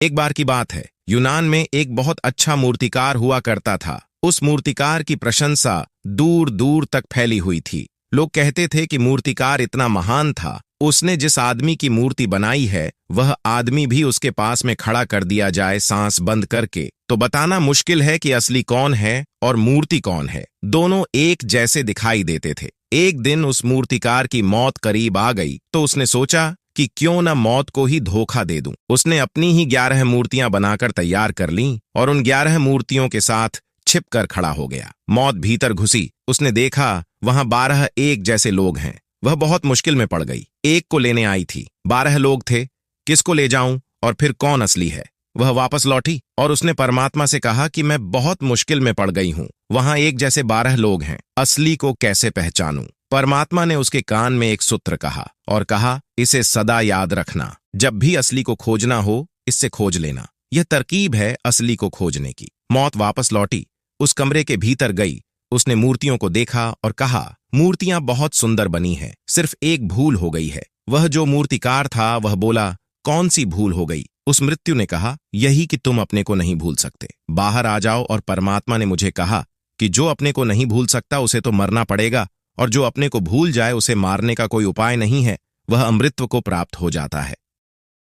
एक बार की बात है, यूनान में एक बहुत अच्छा मूर्तिकार हुआ करता था। उस मूर्तिकार की प्रशंसा दूर दूर तक फैली हुई थी। लोग कहते थे कि मूर्तिकार इतना महान था, उसने जिस आदमी की मूर्ति बनाई है वह आदमी भी उसके पास में खड़ा कर दिया जाए सांस बंद करके, तो बताना मुश्किल है कि असली कौन है और मूर्ति कौन है। दोनों एक जैसे दिखाई देते थे। एक दिन उस मूर्तिकार की मौत करीब आ गई तो उसने सोचा कि क्यों न मौत को ही धोखा दे दूं। उसने अपनी ही 11 मूर्तियां बनाकर तैयार कर लीं और उन 11 मूर्तियों के साथ छिपकर खड़ा हो गया। मौत भीतर घुसी, उसने देखा वहां 12 एक जैसे लोग हैं। वह बहुत मुश्किल में पड़ गई। एक को लेने आई थी, 12 लोग थे, किसको ले जाऊं और फिर कौन असली है। वह वापस लौटी और उसने परमात्मा से कहा कि मैं बहुत मुश्किल में पड़ गई हूं, वहां एक जैसे 12 लोग हैं, असली को कैसे पहचानूं। परमात्मा ने उसके कान में एक सूत्र कहा और कहा, इसे सदा याद रखना, जब भी असली को खोजना हो इससे खोज लेना। यह तरकीब है असली को खोजने की। मौत वापस लौटी, उस कमरे के भीतर गई, उसने मूर्तियों को देखा और कहा, मूर्तियां बहुत सुंदर बनी हैं, सिर्फ एक भूल हो गई है। वह जो मूर्तिकार था वह बोला, कौन सी भूल हो गई। उस मृत्यु ने कहा, यही कि तुम अपने को नहीं भूल सकते, बाहर आ जाओ। और परमात्मा ने मुझे कहा कि जो अपने को नहीं भूल सकता उसे तो मरना पड़ेगा, और जो अपने को भूल जाए उसे मारने का कोई उपाय नहीं है, वह अमृतत्व को प्राप्त हो जाता है।